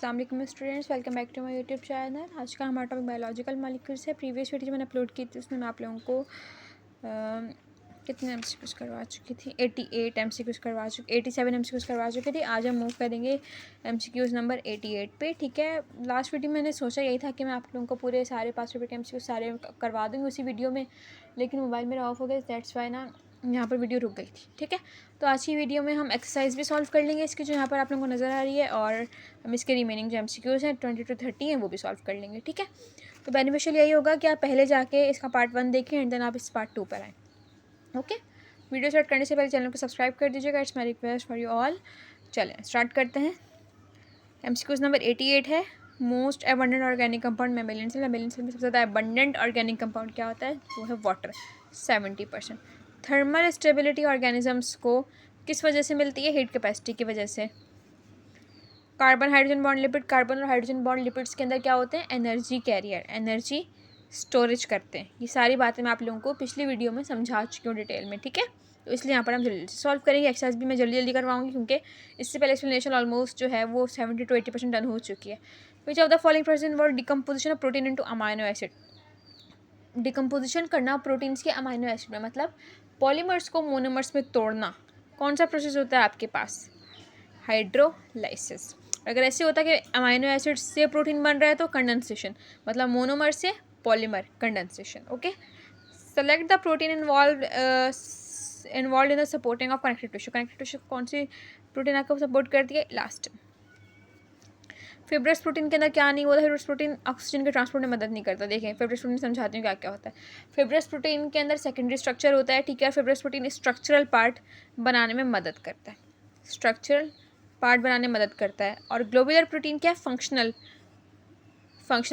अस्सलाम वालेकुम students, welcome back to my YouTube channel. आज का हमारा टॉपिक बायोलॉजिकल मॉलिक्यूल्स है। प्रीवियस वीडियो मैंने अपलोड की थी उसमें मैं आप लोगों को कितने एमसीक्यूज करवा चुकी थी, 88 एमसीक्यूज करवा चुकी, 87 एमसीक्यूज करवा चुकी थी। आज हम मूव करेंगे एमसीक्यूज नंबर 88 पे। ठीक है, लास्ट वीडियो मैंने सोचा यही था कि मैं आप लोगों को पूरे सारे 5 रुपये के एमसीक्यूज सारे करवा दूँगी उसी वीडियो में, लेकिन मोबाइल मेरा ऑफ हो गया, दैट्स वाई ना यहाँ पर वीडियो रुक गई थी। ठीक है, तो आज की वीडियो में हम एक्सरसाइज भी सॉल्व कर लेंगे इसकी जो यहाँ पर आप लोगों को नज़र आ रही है, और हम इसके रिमेनिंग जो एमसीक्यूज़ हैं 20 to 30 हैं वो भी सॉल्व कर लेंगे। ठीक है, तो बेनिफिशियल यही होगा कि आप पहले जाके इसका पार्ट 1 देखें एंड देन आप इस पार्ट 2 पर आएँ। ओके, वीडियो स्टार्ट करने से पहले चैनल को सब्सक्राइब कर दीजिएगा, it's my request for you all. चलें स्टार्ट करते हैं। एमसीक्यूज़ नंबर 88 है, most abundant organic compound mammalian cell. Mammalian cell में सबसे ज़्यादा एबंडेंट ऑर्गेनिक कंपाउंड क्या होता है? वो है वाटर, 70%। थर्मल स्टेबिलिटी ऑर्गेनिजम्स को किस वजह से मिलती है? हीट कैपेसिटी की वजह से। Carbon hydrogen bond lipid, carbon और हाइड्रोजन बॉन्ड लिपिड्स के अंदर क्या होते हैं? एनर्जी कैरियर, एनर्जी स्टोरेज करते हैं। ये सारी बातें मैं आप लोगों को पिछली वीडियो में समझा चुकी हूँ डिटेल में। ठीक है, तो इसलिए यहाँ पर हम जल्दी से सॉल्व करेंगे। एक्सरसाइज भी मैं जल्दी जल्दी करवाऊंगी क्योंकि इससे पहले एक्सप्लेनेशन ऑलमोस्ट जो है वो 70 to 80% डन हो चुकी है। Which of the following process involve decomposition of protein into amino acid. Decomposition करना प्रोटीन्स के अमाइनो एसिड में, मतलब पॉलीमर्स को मोनोमर्स में तोड़ना। कौन सा प्रोसेस होता है आपके पास? हाइड्रोलाइसिस। अगर ऐसे होता है कि अमाइनो एसिड से प्रोटीन बन रहा है तो कंडेंसेशन, मतलब मोनोमर से polymer, condensation. Okay, select the protein involve in the supporting of connective tissue. Connective tissue कौन सी प्रोटीन आपको सपोर्ट करती है? लास्ट। फिब्रस प्रोटीन के अंदर क्या नहीं होता? फिब्रस प्रोटीन ऑक्सीजन के ट्रांसपोर्ट में मदद नहीं करता। देखें फिब्रस प्रोटीन समझाती हूँ क्या क्या होता है। फिब्रस प्रोटीन के अंदर सेकेंडरी स्ट्रक्चर होता है। ठीक है, फिब्रस प्रोटीन स्ट्रक्चरल पार्ट बनाने में मदद करता है, स्ट्रक्चरल पार्ट बनाने में मदद करता है। और ग्लोबुलर प्रोटीन क्या है? फंक्शनल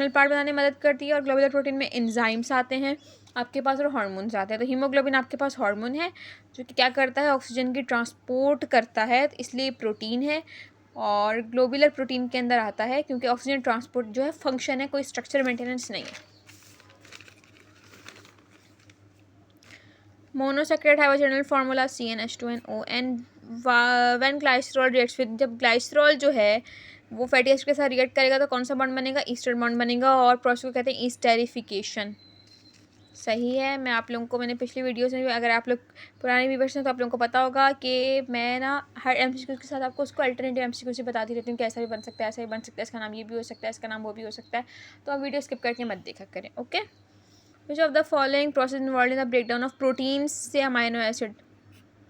पार्ट बनाने में मदद करती है। और ग्लोबुलर प्रोटीन में एंजाइम्स आते हैं आपके पास और हार्मोन्स आते हैं। तो हीमोग्लोबिन आपके पास हार्मोन है जो कि क्या करता है? ऑक्सीजन की ट्रांसपोर्ट करता है, इसलिए प्रोटीन है। और ग्लोबुलर प्रोटीन के अंदर आता है क्योंकि ऑक्सीजन ट्रांसपोर्ट जो है फंक्शन है, कोई स्ट्रक्चर मेंटेनेंस नहीं है। Monosaccharide have a general formula CnH2nO, and when glycerol reacts with, जब ग्लाइसरॉल जो है वो फैटी एसिड के साथ रिएक्ट करेगा तो कौन सा बॉन्ड बनेगा? ईस्टर बॉन्ड बनेगा, और प्रोसेस को कहते हैं ईस्टेरिफिकेशन। सही है, मैं आप लोगों को मैंने पिछली वीडियोस में, अगर आप लोग पुराने व्यूवर्स हैं तो आप लोगों को पता होगा कि मैं ना हर एमसीक्यू के साथ आपको उसको अल्टरनेटिव एमसीक्यू से बताती रहती हूँ कि ऐसा भी बन सकता है, ऐसा भी बन सकता है, इसका नाम ये भी हो सकता है, इसका नाम वो भी हो सकता है। तो आप वीडियो स्किप करके मत देखा करें। Okay, which of the following process involve in the breakdown of proteins से amino acid?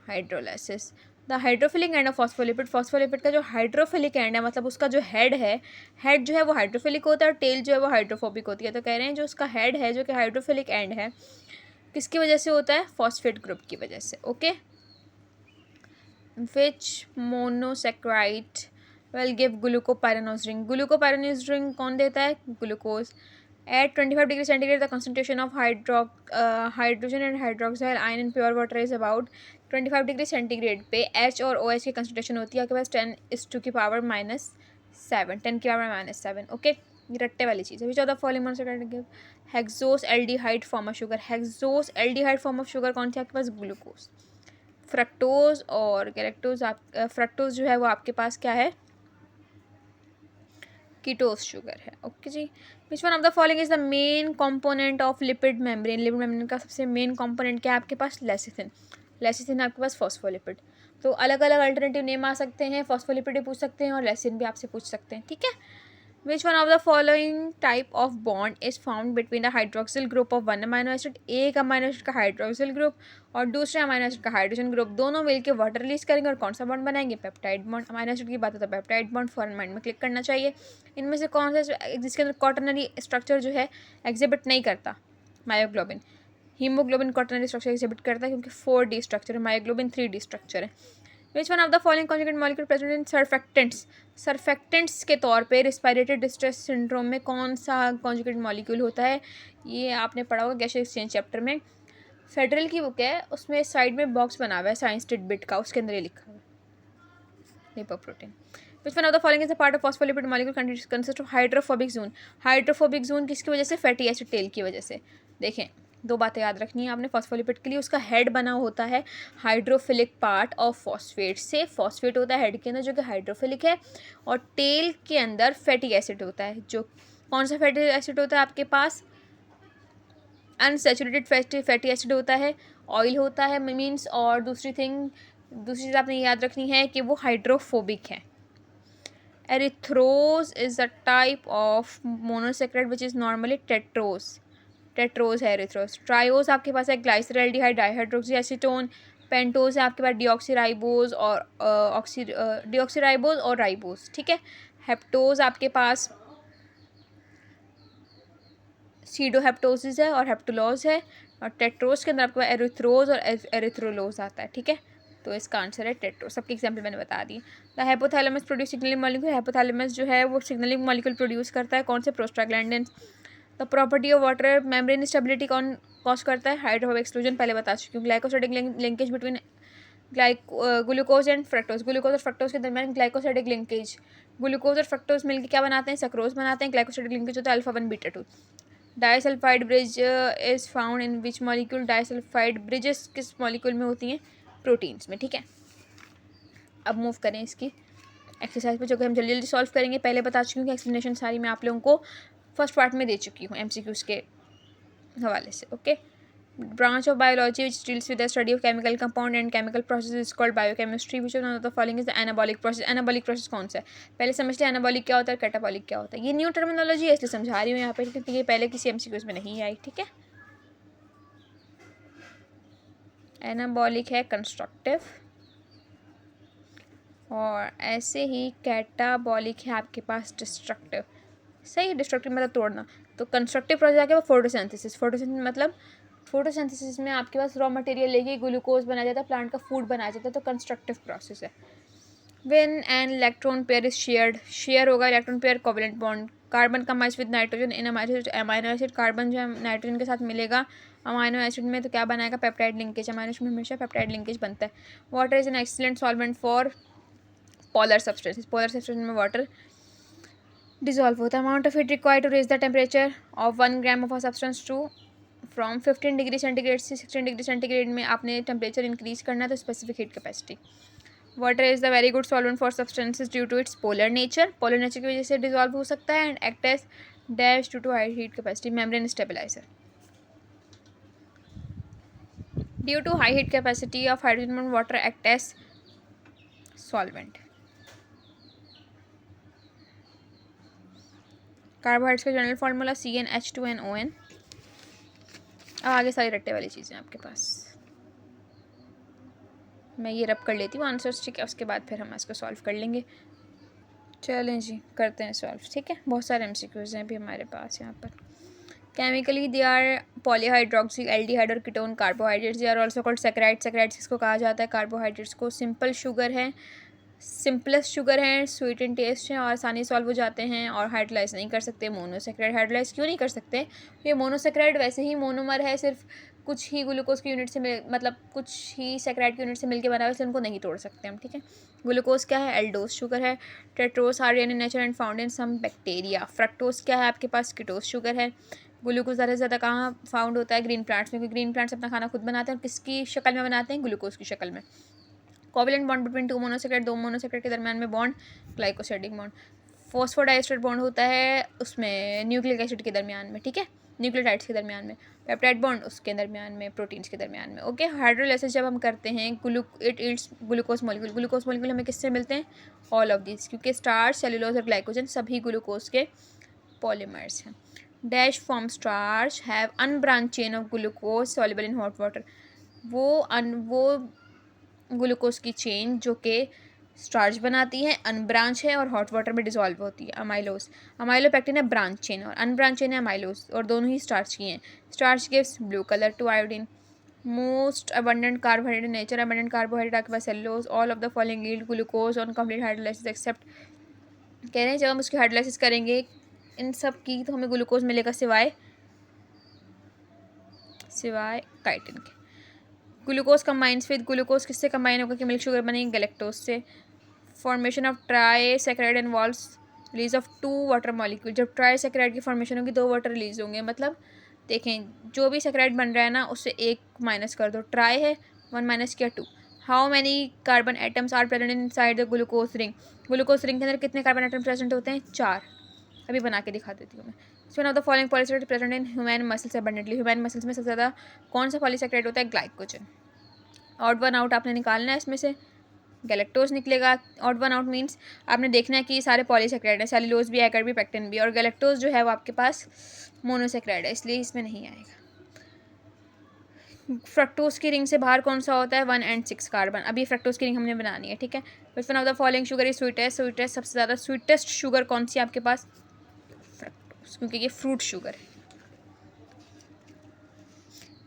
Hydrolysis. The hydrophilic end of phospholipid, phospholipid का जो हाइड्रोफिलिक एंड है, मतलब उसका जो हेड है, हेड जो है वो हाइड्रोफिलिक होता है और टेल जो है वो हाइड्रोफोबिक होती है। तो कह रहे हैं जो उसका हेड है जो कि हाइड्रोफिलिक एंड है, किसकी वजह से होता है? फॉस्फेट ग्रुप की वजह से। Okay, which monosaccharide will give glucopyranose ring? Glucopyranose ring कौन देता है? Glucose. At 25 degree centigrade, the concentration of hydrogen and hydroxyl ion in pure water is about 25 degree centigrade पे H और OH की concentration होती है आपके पास 10⁻⁻7, 10⁻⁻7। ओके, ये रट्टे वाली चीज़ है। Which of the following monosaccharide give hexose aldehyde form of sugar? Hexose aldehyde form of sugar कौन सी आपके पास? ग्लूकोज। फ्रक्टोज और गैलेक्टोज, फ्रक्टोज जो है वो आपके पास क्या है? कीटोस शुगर है। ओके जी, which one of the following is the main component of lipid membrane? Lipid membrane का सबसे मेन कंपोनेंट क्या है आपके पास? लेसिथिन। लेसिथिन आपके पास फॉस्फोलिपिड। तो अलग अलग अल्टरनेटिव नेम आ सकते हैं, फॉस्फोलिपिड भी पूछ सकते हैं और लेसिन भी आपसे पूछ सकते हैं। ठीक है, विच one of the following type of bond is found between the hydroxyl group of one amino acid? एक अमाइनो एसिड का हाइड्रोक्सिल ग्रुप और दूसरे अमाइनो एसिड का हाइड्रोजन ग्रुप, दोनों मिलकर वाटर रिलीज करेंगे और कौन सा बॉन्ड बनाएंगे? Peptide bond. अमाइनो एसिड की बात है तो पेप्टाइड बॉन्ड फॉरन माइंड में क्लिक करना चाहिए। इनमें से कौन सा जिसके अंदर क्वाटरनरी स्ट्रक्चर जो है एग्जिबिट नहीं करता? Myoglobin. Haemoglobin quaternary structure exhibit करता है क्योंकि 4D स्ट्रक्चर है, मायोग्लोबिन 3D स्ट्रक्चर है। विच one of the following conjugate molecule present in surfactants? Surfactants के तौर पे रेस्पिरेटरी डिस्ट्रेस सिंड्रोम में कौन सा कॉन्जुगेट मॉलिक्यूल होता है? ये आपने पढ़ा होगा गैस एक्सचेंज चैप्टर में। फेडरल की बुक है, उसमें साइड में बॉक्स बना हुआ है साइंस टिडबिट का, उसके अंदर ये लिखा हुआ है lipoprotein. Which one of the following is a part of phospholipid molecule consist of hydrophobic zone? Hydrophobic zone किसकी वजह से? फैटी एसिड टेल की वजह से। देखें दो बातें याद रखनी है आपने फॉस्फोलिपिड के लिए। उसका हेड बना होता है हाइड्रोफिलिक पार्ट ऑफ फॉस्फेट से। फॉस्फेट होता है हेड के अंदर जो कि हाइड्रोफिलिक है, और टेल के अंदर फैटी एसिड होता है। जो कौन सा फैटी एसिड होता है आपके पास? अनसैचुरेटेड फैटी एसिड होता है, ऑयल होता है मीन्स। और दूसरी चीज़ आपने याद रखनी है कि वो हाइड्रोफोबिक है। Erythrose is a type of monosaccharide which is normally tetrose है एरिथ्रोज। ट्रायोज आपके पास है ग्लाइसरल्डिहाइड डाइहाइड्रोक्सी एसीटोन। पेंटोज है आपके पास डीऑक्सीराइबोज और राइबोज, ठीक है। हेप्टोज आपके पास सीडोहेप्टोसिस है और हेप्टोलोज है। और टेट्रोज के अंदर आपके पास एरिथ्रोज और एरिथ्रोलोज आता है, ठीक है। तो इसका आंसर है टेट्रोज। सबके एग्जाम्पल मैंने बता दिए। The hypothalamus produce signalling molecule. Hypothalamus जो है वो सिग्नलिंग मॉलिक्यूल प्रोड्यूस करता है। कौन से? Prostaglandin. The property of water membrane stability कौन कॉज करता है? हाइड्रोफोबिक एक्सक्लूजन, पहले बता चुकी हूँ। Glycosidic linkage between glucose and fructose. Glucose और फ्रक्टोज के दरमियान ग्लाइकोसाइडिक लिंकेज। ग्लूकोज और फ्रक्टोज मिलकर क्या बनाते हैं? सक्रोज बनाते हैं। ग्लाइकोसाइडिक लिंकेज होता है alpha 1 beta 2। Disulphide bridge is found in which molecule? Disulphide bridges किस मॉलिक्यूल में होती हैं? प्रोटीन्स में, ठीक है। अब मूव करें इसकी एक्सरसाइज पे, जो कि हम जल्दी जल्दी सॉल्व करेंगे। पहले बता चुकी हूँ कि एक्सप्लेनेशन सारी मैं आप लोगों को फर्स्ट पार्ट में दे चुकी हूँ एमसीक्यूज के हवाले से, okay. Branch of biology which deals with the study of chemical compound and chemical process is called biochemistry. Which of the following is the anabolic process. Anabolic process कौन सा है? पहले समझ लिया एनाबॉलिक क्या होता है, कैटाबॉलिक क्या होता है। ये न्यू टर्मिनोलॉजी है इसलिए समझा रही हूँ यहाँ पे, क्योंकि ये पहले किसी एमसीक्यूज में नहीं आई, ठीक है। एनाबॉलिक है कंस्ट्रक्टिव, और ऐसे ही कैटाबॉलिक है आपके पास डिस्ट्रक्टिव। सही, डिस्ट्रक्टिव मतलब तोड़ना। तो कंस्ट्रक्टिव प्रोसेस आके वो फोटोसिंथेसिस। फोटोसिंथेसिस मतलब फोटोसिंथेसिस में आपके पास रॉ मटेरियल लेके ग्लूकोज बनाया जाता है, प्लांट का फूड बनाया जाता है, तो कंस्ट्रक्टिव प्रोसेस है। When an electron pair is share होगा electron pair covalent bond. Carbon combines with nitrogen in amino acid. Carbon जो है नाइट्रोजन के साथ मिलेगा अमाइनो एसिड में, तो क्या बनाएगा? Peptide linkage. अमाइनो एसिड में हमेशा पेप्टाइड लिंकेज बनता है। Water is an excellent solvent for polar substances. Polar substance में वाटर डिजॉल्व होता है। Amount of heat required to raise the temperature of 1 gram of a substance to from 15 degree centigrade से 16 degree centigrade में आपने temperature increase करना है, तो specific heat capacity. Water is the very good solvent for substances due to its polar nature. Polar nature की वजह से dissolve हो सकता है। And act as dash to high heat capacity. Membrane stabiliser. Due to high heat capacity of hydrogen water act as solvent. Carbohydrates का general formula CnH2nOn। अब आगे सारी रट्टे वाली चीज़ें आपके पास, मैं ये रब कर लेती हूँ आंसर्स, ठीक है। उसके बाद फिर हम इसको सॉल्व कर लेंगे। चलें जी, करते हैं सॉल्व, ठीक है। बहुत सारे एमसीक्यूज हैं अभी हमारे पास यहाँ पर। Chemically they are polyhydroxy aldehyde और ketone carbohydrates. They are also called saccharide. Saccharides किसको कहा जाता है? कार्बोहाइड्रेट्स को। सिंपल शुगर है, सिंपलेस्ट शुगर हैं, स्वीट इन टेस्ट हैं और आसानी सॉल्व हो जाते हैं और हाइड्रोलाइज नहीं कर सकते। मोनोसेक्राइड हाइड्रोलाइज क्यों नहीं कर सकते? ये मोनोसेक्राइड वैसे ही मोनोमर है, सिर्फ कुछ ही ग्लूकोज की यूनिट से मतलब कुछ ही सेक्राइड की यूनिट से मिलकर बना हुआ है, उनको नहीं तोड़ सकते हम, ठीक है। ग्लूकोज क्या है? एल्डोज शुगर है। Tetrose are in nature and found in some bacteria. Fructose क्या है आपके पास? कीटोज शुगर है। ग्लूकोज ज़्यादा से ज़्यादा कहाँ फाउंड होता है? ग्रीन प्लांट्स में, क्योंकि ग्रीन प्लांट्स अपना खाना खुद बनाते हैं और किसकी शक्ल में बनाते हैं? ग्लूकोज की शक्ल में। Covalent bond between two monosaccharide, दो मोनोसेक्राइड के दरमियान में bond glycosidic bond. Phosphodiester bond होता है उसमें न्यूक्लिक एसिड के दरमियान में, ठीक है, न्यूक्लियोटाइड्स के दरमियान में। पेप्टाइड बॉन्ड उसके दरमियान में, प्रोटीन्स के दरमियान में, ओके। हाइड्रोलाइसिस जब हम करते हैं it it's glucose molecule. Glucose molecule हमें किससे मिलते हैं? ऑल ऑफ दिस, क्योंकि स्टार्च, सेलुलोज और ग्लाइकोजन सभी ग्लूकोज के पॉलीमर्स हैं। Dash form starch have unbranch chain of glucose soluble in hot water. वो ग्लूकोज की चेन जो कि स्टार्च बनाती है अनब्रांच है और हॉट वाटर में डिसॉल्व होती है। अमाइलोज, अमाइलोपेक्टिन है ब्रांच चेन और अनब्रांच चेन है अमाइलोज, और दोनों ही स्टार्च की हैं। Starch gives blue colour to iodine. Most abundant carbohydrate nature. Abundant carbohydrate आपके पास cellulose. All of the following yield glucose on complete hydrolysis except. कह रहे हैं जब हम उसकी हाइड्रोलाइसिस करेंगे इन सब की तो हमें ग्लूकोज मिलेगा सिवाय काइटिन के। ग्लूकोज कंबाइंस विद ग्लूकोज किससे कंबाइन होगा कि मिल्क शुगर बनेगी? गैलेक्टोज से। Formation of try saccharide involves release of 2 water molecule. जब ट्राई सेक्राइड की फॉर्मेशन होगी 2 वाटर रिलीज होंगे, मतलब देखें जो भी सेक्राइड बन रहा है ना उससे एक माइनस कर दो, ट्राई है 1 माइनस किया 2। How many carbon atoms are present inside the glucose ring, glucose ring के अंदर कितने कार्बन एटम प्रेजेंट होते हैं? 4। अभी बना के दिखा देती हूँ मैं। So now the following polysaccharide present in human muscles abundantly, human muscles में सबसे ज़्यादा कौन सा पॉलीसेक्राइड होता है? ग्लाइकोजन। ऑड वन आउट आपने निकालना है, इसमें से गैलेक्टोज निकलेगा। ऑड वन आउट मीन्स आपने देखना है कि सारे पॉलीसेक्राइड है, सेलुलोज भी, एगर भी, पेक्टिन भी, और गैलेक्टोज जो है वो आपके पास मोनोसेक्राइड है, इसलिए इसमें नहीं आएगा। फ्रक्टोज की रिंग से बाहर कौन सा होता है? 1 and 6 कार्बन। अभी फ्रक्टोज की रिंग हमने बनानी है, ठीक है। विच one of the following sugar is sweetest, sweetest सबसे ज़्यादा स्वीटेस्ट शुगर कौन सी है आपके पास? फ्रक्टोज, क्योंकि ये फ्रूट शुगर है।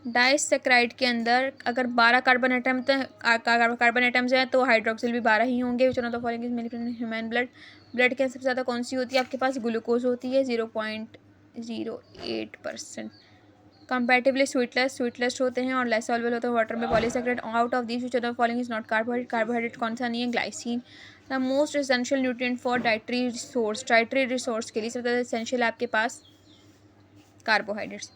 डाइसेक्राइड के अंदर अगर 12 कार्बन एटम कार्बन एटम्स हैं तो हाइड्रोक्सिल भी 12 ही होंगे। विच one of the following is human blood, blood के सबसे ज़्यादा कौन सी होती है आपके पास? ग्लूकोज होती है 0.08%। कंपैरेटिवली स्वीटलेस, स्वीटलेस्ट होते हैं और लेस सॉल्युबल होते हैं वाटर में। Polysaccharide out of this which of the following is not carbohydrate, carbohydrate कौन सा नहीं है? Glycine. The most essential nutrient for dietary resource, dietary resource के लिए सबसे ज़्यादा एसेंशियल है आपके पास carbohydrates.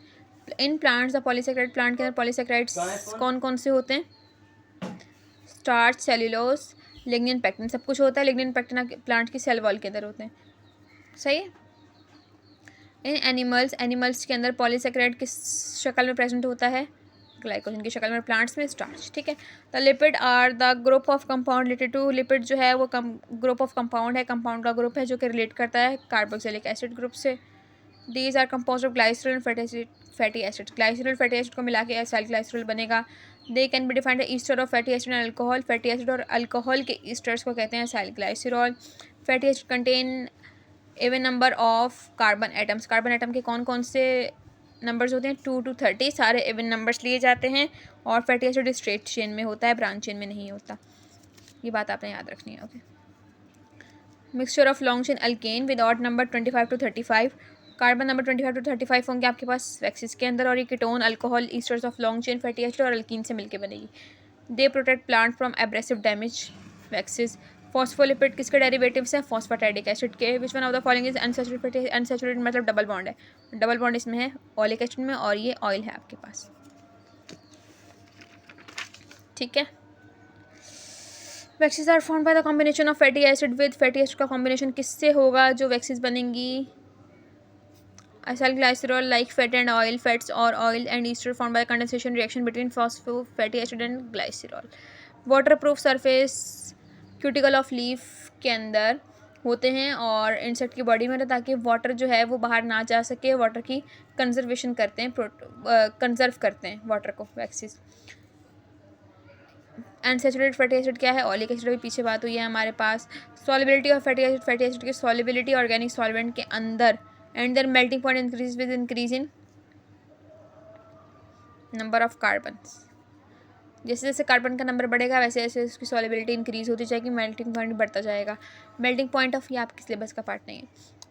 In plants the polysaccharide, plant के अंदर पॉलीसेक्राइड्स कौन कौन से होते हैं? स्टार्च, सेल्यूलोज, लिग्निन, पेक्टिन, सब कुछ होता है। लिग्निन पेक्टिन प्लांट की सेल वॉल के अंदर होते हैं, सही है। इन एनिमल्स, एनिमल्स के अंदर पॉलीसेक्राइड किस शक्ल में प्रेजेंट होता है? ग्लाइकोजन की शक्ल में। प्लांट्स में स्टार्च, ठीक है। The lipid are the group of compound related to, lipid जो है वो ग्रुप ऑफ कंपाउंड है, कंपाउंड का ग्रुप है जो कि रिलेट करता है कार्बोक्सिलिक एसिड ग्रुप से। These are compose of glycerol and fatty acid, glycerol fatty acid को मिला के एसाइल ग्लाइसरॉल बनेगा। They can be defined ester of fatty acid and alcohol, fatty acid और अल्कोहल के ईस्टर्स को कहते हैं acyl glycerol. Fatty acid contain even number of carbon atoms, carbon atom के कौन कौन से नंबर्स होते हैं? 2 to 30, सारे इवन नंबर्स लिए जाते हैं। और फैटी एसिड स्ट्रेट चेन में होता है, ब्रांच चेन में नहीं होता, ये बात आपने याद रखनी है, okay. Mixture of long chain alkane with odd number 25 to 35, carbon number 25 to 35 होंगे आपके पास वैक्सीज के अंदर, और ये ketone alcohol esters of long chain fatty acid और अल्कीन से मिलकर बनेगी। They protect plant from abrasive damage, waxes. Phospholipid किसके डेरिवेटिव्स हैं? फॉस्फेटाइडिक एसिड के। विच one of the following is unsaturated, unsaturated मतलब डबल बॉन्ड है, डबल बॉन्ड इसमें है ऑलिक एसिड में, और ये ऑयल है आपके पास, ठीक है। Waxes are found by the combination of fatty acid with, fatty acid का कॉम्बिनेशन किससे होगा जो वैक्सीज बनेंगी? Acyl glycerol like fat and oil, fats और oil and ester found by condensation reaction between phospho fatty acid and glycerol. Water proof surface cuticle of leaf के अंदर होते हैं और इंसेक्ट की बॉडी में रहता है, ताकि वाटर जो है वो बाहर ना जा सके, वाटर की कंजर्वेशन करते हैं, कंजर्व करते हैं वाटर को वैक्सीज। अनसैचुरेटेड फैटी एसिड क्या है? ऑलिक एसिड, भी पीछे बात हुई है हमारे पास। Solubility of fatty acid, fatty acid की सॉलिबिलिटी ऑर्गेनिक सॉल्वेंट के अंदर, and their melting point increase with increase in number of carbon. जैसे जैसे कार्बन का नंबर बढ़ेगा वैसे वैसे उसकी सॉलिबिलिटी इंक्रीज होती जाएगी, मेल्टिंग पॉइंट बढ़ता जाएगा। मेल्टिंग पॉइंट ऑफ, ये आपके सिलेबस का पार्ट नहीं है।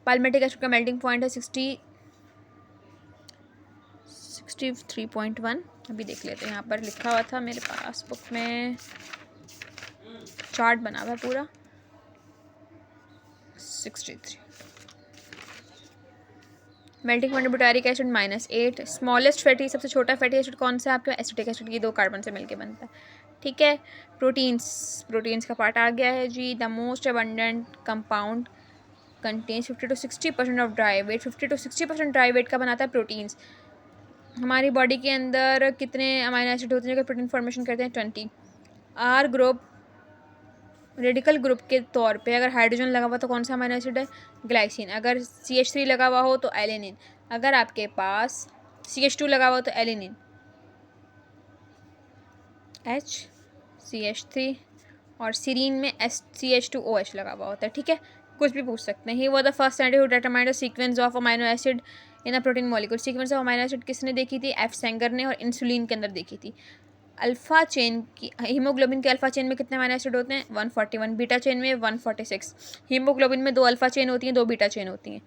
पाल्मेटिक एसिड का मेल्टिंग पॉइंट है 63.1, अभी देख लेते हैं, यहाँ पर लिखा हुआ था मेरे पास बुक में, चार्ट बना हुआ पूरा, 63। Melting point butyric acid -8। Smallest fatty, सबसे छोटा फैटी एसिड कौन सा है आपके? एसिटिक एसिड, ये 2 कार्बन से मिलके बनता है, ठीक है। प्रोटीन्स, प्रोटीन्स का पार्ट आ गया है जी। The most abundant compound contains 50 to 60% of dry weight, 50 to 60% dry weight का बनाता है प्रोटीन्स। हमारी बॉडी के अंदर कितने अमाइनो एसिड होते हैं जो प्रोटीन फॉर्मेशन करते हैं? 20। आर ग्रुप रेडिकल ग्रुप के तौर पे अगर हाइड्रोजन लगा हुआ तो कौन सा अमाइनो एसिड है? ग्लाइसिन। अगर CH3 लगा हुआ हो तो एलेनिन। अगर आपके पास CH2 लगा हुआ हो तो एलेनिन, CH3, और सीरीन में CH2OH लगा हुआ होता है, ठीक है। कुछ भी पूछ सकते हैं। ही वो the first scientist who determined the sequence of amino acid in a protein molecule, sequence of amino acid किसने देखी थी? F. सेंगर ने, और इंसुलिन के अंदर देखी थी। अल्फ़ा चेन की, हीमोग्लोबिन के अल्फ़ा चेन में कितने अमाइनो एसिड होते हैं? 141। बीटा चेन में 146। हीमोग्लोबिन में 2 अल्फ़ा चेन होती हैं, 2 बीटा चेन होती हैं,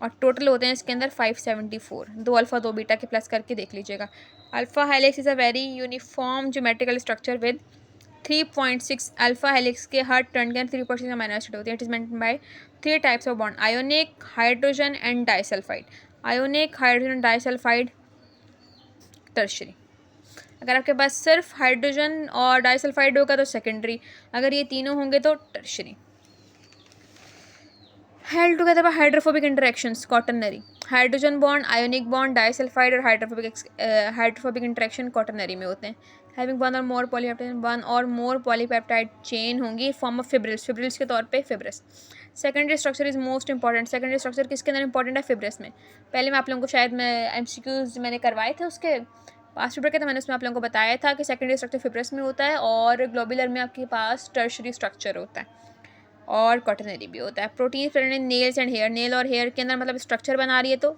और टोटल होते हैं इसके अंदर 574। 2 अल्फ़ा 2 बीटा के प्लस करके देख लीजिएगा। Alpha helix is a very uniform geometrical structure with 3.6 alpha helix के हर टर्न के 3.6 अमाइनो एसिड होती है। It is maintain by 3 types of bond, ionic, hydrogen and disulphide. Ionic, hydrogen disulphide, tertiary. अगर आपके पास सिर्फ हाइड्रोजन और डाइसल्फाइड होगा तो सेकेंडरी, अगर ये तीनों होंगे तो tertiary. Held together by hydrophobic interactions, quaternary. Hydrogen bond, ionic bond, disulphide और हाइड्रोफोबिक इंटरेक्शन क्वाटरनरी में होते हैं। हैविंग वन और मोर पॉलीपेप्टाइड, वन और मोर पॉलीपेप्टाइड चेन होंगी फॉर्म ऑफ फिब्रिल्स, फिब्रिल्स के तौर पे fibrous. Secondary structure is most important, secondary structure किसके अंदर इंपॉर्टेंट है? फिब्रस में। पहले मैं आप लोगों को शायद MCQs मैंने करवाए थे उसके पास पेपर के, तो मैंने उसमें आप लोगों को बताया था कि सेकेंडरी स्ट्रक्चर फिब्रस में होता है और ग्लोबुलर में आपके पास टर्शरी स्ट्रक्चर होता है और क्वाटरनरी भी होता है। Protein present nails and hair, nail और हेयर के अंदर मतलब स्ट्रक्चर बना रही है तो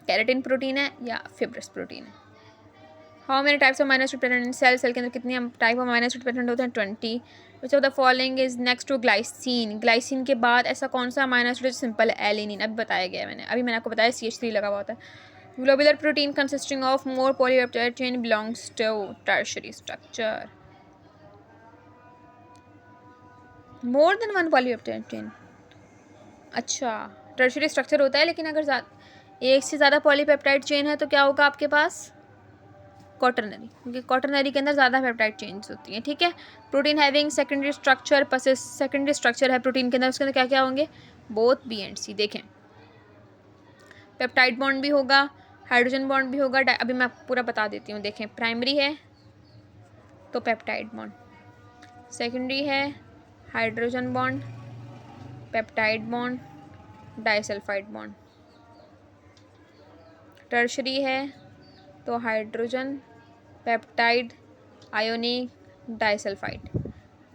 केराटिन प्रोटीन है या फिब्रस प्रोटीन है। How many types of minor present in cell, cell के अंदर कितने टाइप ऑफ माइनर प्रेजेंट होते हैं? 20। Which of the following is next to glycine, glycine के बाद ऐसा कौन सा माइनर सिंपल है? एलिनिन। अभी बताया गया है मैंने, अभी मैंने आपको बताया CH3 लगा हुआ होता है। Globular protein consisting of more polypeptide chain belongs to tertiary structure. More than one polypeptide chain, अच्छा टर्शरी स्ट्रक्चर होता है, लेकिन अगर एक से ज़्यादा पॉलीपेप्टाइड चेन है तो क्या होगा आपके पास? क्वाटरनरी, क्योंकि क्वाटरनरी के अंदर ज़्यादा पेप्टाइड चेन्स होती हैं। ठीक है। Protein having secondary structure, secondary structure है प्रोटीन के अंदर, उसके अंदर क्या क्या होंगे? बोथ बी एंड सी। देखें, पेप्टाइड बॉन्ड भी होगा, हाइड्रोजन बॉन्ड भी होगा। अभी मैं आपको पूरा बता देती हूँ। देखें, प्राइमरी है तो पेप्टाइड बॉन्ड, सेकेंडरी है hydrogen bond, peptide bond, disulphide bond. Tertiary है तो hydrogen, peptide, ionic, disulphide.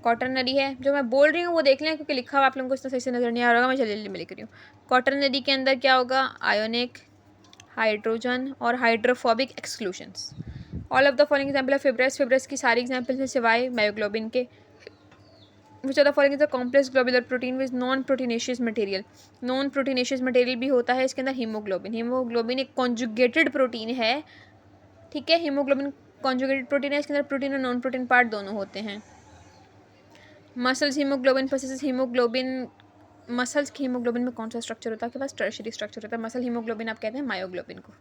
Quaternary है, जो मैं बोल रही हूँ वो देख लें क्योंकि लिखा हुआ आप लोगों को इतना सही से नज़र नहीं आ रहा होगा, मैं जल्दी में लिख रही हूँ। क्वाटरनरी के अंदर क्या होगा? आयोनिक, हाइड्रोजन और hydrophobic exclusions. All of the following example है फिब्रस, फिब्रस की सारी एग्जाम्पल्स हैं सिवाय मायोग्लोबिन के। Which of the following is the complex globular protein with non proteinaceous material, non proteinaceous material भी होता है इसके अंदर। हीमोग्लोबिन, हीमोग्लोबिन एक कॉन्जुगेटेड प्रोटीन है। ठीक है, हीमोग्लोबिन कॉन्जुगेटेड प्रोटीन है, इसके अंदर प्रोटीन और नॉन प्रोटीन पार्ट दोनों होते हैं। Muscles haemoglobin possesses, haemoglobin muscles की हीमोग्लोबिन में कौन सा स्ट्रक्चर होता है? आपके पास टर्शरी स्ट्रक्चर होता है। मसल हीमोग्लोबिन आप कहते हैं मायोग्लोबिन को,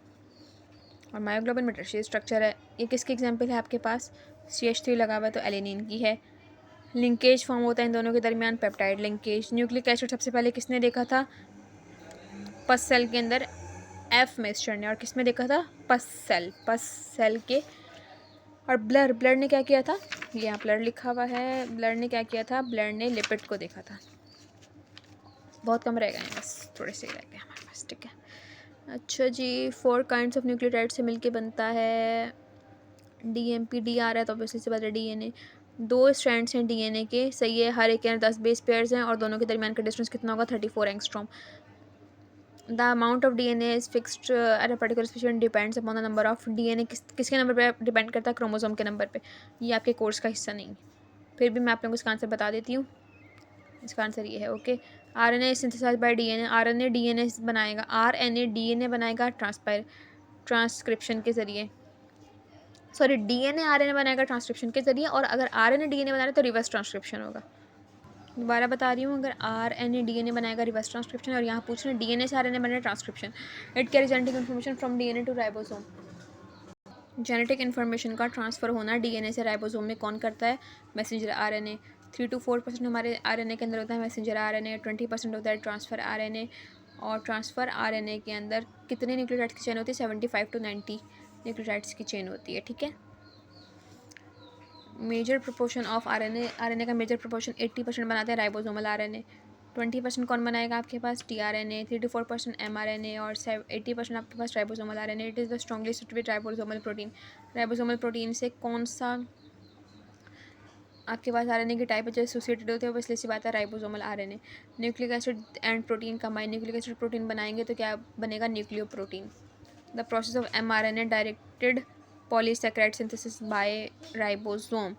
और मायोग्लोबिन में टर्शरी स्ट्रक्चर है। ये किसकी एग्जाम्पल है आपके पास? CH3 लगा हुआ है तो एलिनिन की है। लिंकेज फॉर्म होता है इन दोनों के दरमियान, पेप्टाइड लिंकेज। न्यूक्लिक एसिड सबसे पहले किसने देखा था? पस सेल के अंदर F मेस्टर ने, और किस में देखा था? पस सेल के। और ब्लर ने क्या किया था? ये यहाँ ब्लर लिखा हुआ है। ब्लर ने क्या किया था? ब्लर ने लिपिड को देखा था। बहुत कम रह गए हैं, बस थोड़े से रह गए हमारे पास। ठीक है, अच्छा जी। 4 काइंड्स ऑफ न्यूक्लियोटाइड से मिलके बनता है DMP। डी आ रहा है तो ऑब्वियसली से बात है DNA। 2 स्ट्रैंड्स हैं DNA के, सही है। हर एक के अंदर 10 बेस पेयर्स हैं और दोनों के दरमियान का डिस्टेंस कितना होगा? 34 angstrom. The amount of DNA is fixed at a particular specific depends upon the number of DNA। किसके नंबर पे डिपेंड करता है? क्रोमोसोम के नंबर पे। ये आपके कोर्स का हिस्सा नहीं, फिर भी मैं आप लोगों को इसका आंसर बता देती हूँ। इसका आंसर ये है। Okay, RNA synthesised by DNA, RNA DNA बनाएगा, RNA DNA बनाएगा ट्रांसक्रिप्शन के ज़रिए। सॉरी, DNA RNA बनाएगा ट्रांसक्रिप्शन के ज़रिए, और अगर RNA DNA बना रहे तो रिवर्स ट्रांसक्रिप्शन होगा। दोबारा बता रही हूँ, अगर RNA DNA बनाएगा रिवर्स ट्रांसक्रिप्शन, और यहाँ पूछ रहे हैं DNA से RNA बने transcription. It carry genetic information from DNA to ribosome. Genetic information का ट्रांसफ़र होना DNA से राइबोसोम में कौन करता है? Messenger RNA। 3 to 4% हमारे RNA के अंदर होता है मैसेंजर RNA, 20% होता है ट्रांसफ़र RNA। और ट्रांसफ़र RNA के अंदर कितने न्यूक्लियोटाइड्स की चेन होती है? 75 to 90 न्यूक्लियोटाइड्स की चेन होती है। ठीक है। मेजर प्रोपोर्शन ऑफ RNA का मेजर प्रोपोर्शन 80% बनाते हैं राइबोसोमल RNA। 20% कौन बनाएगा आपके पास? tRNA। 3 to 4% mRNA और 80% आपके पास ribosomal RNA। It is the strongly associated ribosomal protein. Ribosomal protein से कौन सा आपके पास RNA की टाइप है जो एसोसिएटेड होते हैं? वो इसलिए सी बात है ribosomal RNA। Nucleic acid and protein combine, nucleic acid protein बनाएंगे तो क्या बनेगा? Nucleoprotein. The process of mRNA directed polysaccharide synthesis by ribosome.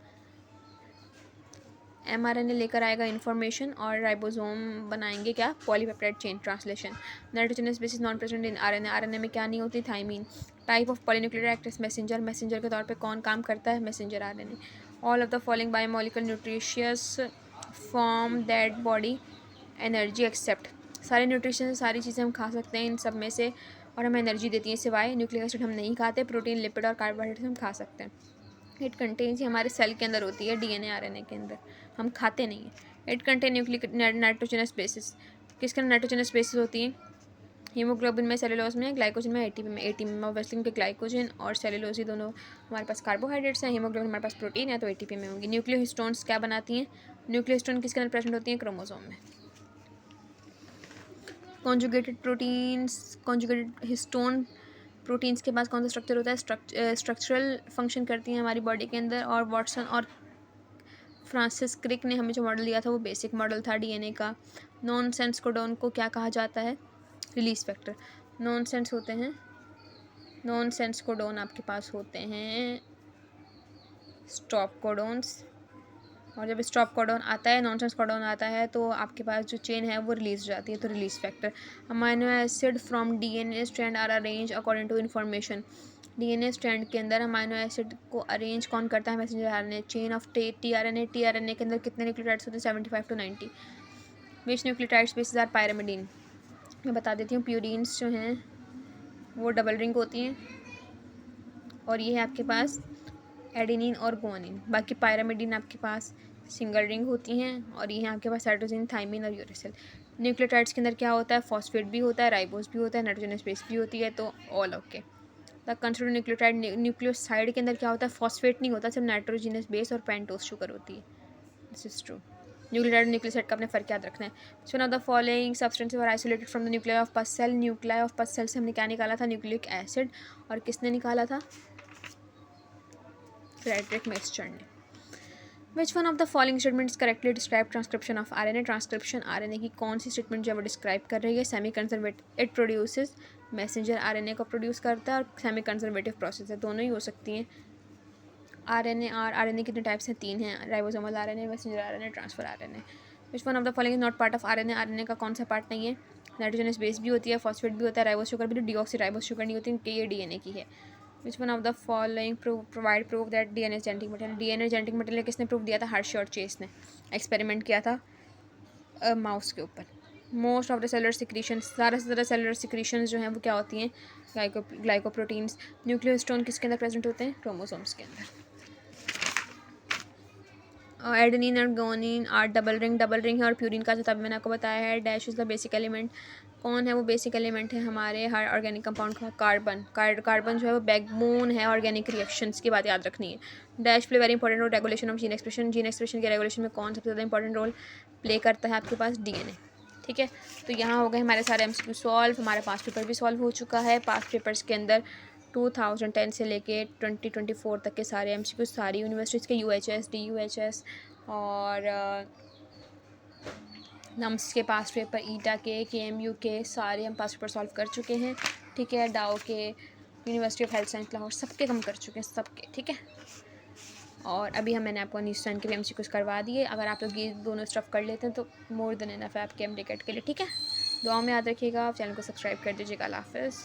mRNA लेकर आएगा इन्फॉर्मेशन और राइबोसोम बनाएंगे क्या? Polypeptide chain translation. Nitrogenous bases non present in RNA में क्या नहीं होती? Thymine. Type of polynucleotide act as messenger के तौर पे कौन काम करता है? Messenger RNA। All of the following biomolecular nutritious form that body energy except. सारे न्यूट्रिशन सारी चीज़ें हम खा सकते हैं इन सब में से, और हमें एनर्जी देती हैं, सिवाय न्यूक्लिक एसिड हम नहीं खाते। प्रोटीन, लिपिड और कार्बोहाइड्रेट हम खा सकते हैं। इट कंटेन्स, हमारे सेल के अंदर होती है, DNA RNA के अंदर, हम खाते नहीं हैं। It contain nucleic nitrogenous bases, किसके नाइट्रोजनस बेसिस होती हैं? हीमोग्लोबिन में, सेलुलोज में, ग्लाइकोजन में, ATP में। ATP में ऑब्वियसली के ग्लाइकोजन और सेलुलोज ही दोनों हमारे पास कार्बोहाइड्रेट्स हैं। हीमोग्लोबिन हमारे पास प्रोटीन है, तो ATP में होंगी। न्यूक्लियोहिस्टोन्स क्या बनाती हैं? न्यूक्लियोहिस्टोन किसके अंदर प्रेजेंट होती हैं? क्रोमोसोम में। Conjugated proteins, conjugated histone proteins के पास कौन सा स्ट्रक्चर होता है? स्ट्रक्चरल फंक्शन करती हैं हमारी बॉडी के अंदर। और वाटसन और फ्रांसिस क्रिक ने हमें जो मॉडल दिया था वो बेसिक मॉडल था DNA का। नॉन सेंस कोडोन को क्या कहा जाता है? Release factor. नॉन सेंस होते हैं, नॉन सेंस कोडोन आपके पास होते हैं स्टॉप कोडोन्स, और जब स्टॉप कोडोन आता है, नॉनसेंस कोडोन आता है, तो आपके पास जो चेन है वो रिलीज हो जाती है, तो release factor. Amino acid from DNA strand are arrange according to information. DNA strand के अंदर अमाइनो एसिड को अरेंज कौन करता है? Messenger RNA। Chain of tRNA के अंदर कितने न्यूक्लियोटाइड्स होते हैं? 75 to 90। Which nucleotide species are pyrimidine? मैं बता देती हूँ, प्यूरीन्स जो हैं वो डबल रिंग होती हैं, और ये है आपके पास एडेनिन और गुआनिन। बाकी पायरामिडीन आपके पास सिंगल रिंग होती हैं, और ये है आपके पास साइटोसिन, थाइमिन और यूरेसिल। न्यूक्लियोटाइड्स के अंदर क्या होता है? फॉस्फेट भी होता है, राइबोस भी होता है, नाइट्रोजनस बेस भी होती है, तो all okay. The consider nucleotide, nucleoside के अंदर क्या होता है? फॉस्फेट नहीं होता, सिर्फ नाइट्रोजनस बेस और पेंटोस शुगर होती है। This is true. न्यूक्लियोटाइड और न्यूक्लियोसाइड का अपने फर्क याद रखना है। One of the following substances are isolated from the nuclei of pus cell. Nuclei of pus cell से हमने क्या निकाला था? Nucleic acid. और किसने निकाला था? फ्रेडरिक मिक्सचर ने। विच one of the following statements correctly describe transcription of RNA? Transcription RNA की कौन सी स्टेटमेंट जो है वो डिस्क्राइब कर रही है? Semi conservative, it produces, messenger RNA को प्रोड्यूस करता है, और सेमी कंजर्वेटिव प्रोसेस है, दोनों ही हो सकती हैं। RNA कितने टाइप्स हैं? 3 हैं, ribosomal RNA, messenger RNA, transfer RNA। Which one of the following is not part of RNA का कौन सा पार्ट नहीं है? नाइट्रोजनस बेस भी होती है, फॉस्फेट भी होता है, राइबोस शुगर भी, डीऑक्सी राइबोस शुगर नहीं होती, कि ये DNA की है। विच one of the following provide proof that DNA genetic material? DNA genetic material किसने प्रूफ दिया था? हर्शी और चेस ने एक्सपेरिमेंट किया था माउस के ऊपर। Most of the cellular secretion, सारा से ज़्यादा सेलुलर सिक्रीशन जो हैं वो क्या होती हैं? ग्लाइकोप्रोटीन्स। न्यूक्लियोस्टोन किसके अंदर प्रेजेंट होते हैं? क्रोमोसोम्स के अंदर। एडेनिन और गुआनिन आर डबल रिंग है, और प्यूरिन का जो तभी मैंने आपको बताया है। Dash is the basic element. कौन है वो बेसिक एलिमेंट है हमारे हर ऑर्गेनिक कंपाउंड का? कार्बन जो है वो बैकबोन है ऑर्गेनिक रिएक्शंस की, बात याद रखनी है। Dash play very important role regulation of gene expression के रेगुलेशन में कौन सबसे ज़्यादा इंपॉर्टेंट रोल प्ले करता है? आपके पास DNA। ठीक है, तो यहाँ हो गए हमारे सारे MCQ सॉल्व। हमारे पास पेपर भी सॉल्व हो चुका है। पास्ट पेपर्स के अंदर 2010 से लेके 2024 तक के सारे MCQ सारी यूनिवर्सिटीज़ के, UHS, DUHS और नम्स के पास पेपर, ईटा के, KMU के, सारे हम पास पेपर सॉल्व कर चुके हैं। ठीक है, डाओ के, university of health science Lahore, सबके हम कर चुके हैं, सबके। ठीक है, और अभी मैंने आपको न्यूज़ के भी MCQs करवा दिए। अगर आप लोग ये दोनों स्टफ कर लेते हैं तो मोर देन इनफ है आपके MD कैट के लिए। ठीक है, दुआ में याद रखिएगा, आप चैनल को सब्सक्राइब कर दीजिएगा। अल्लाह हाफ़िज़।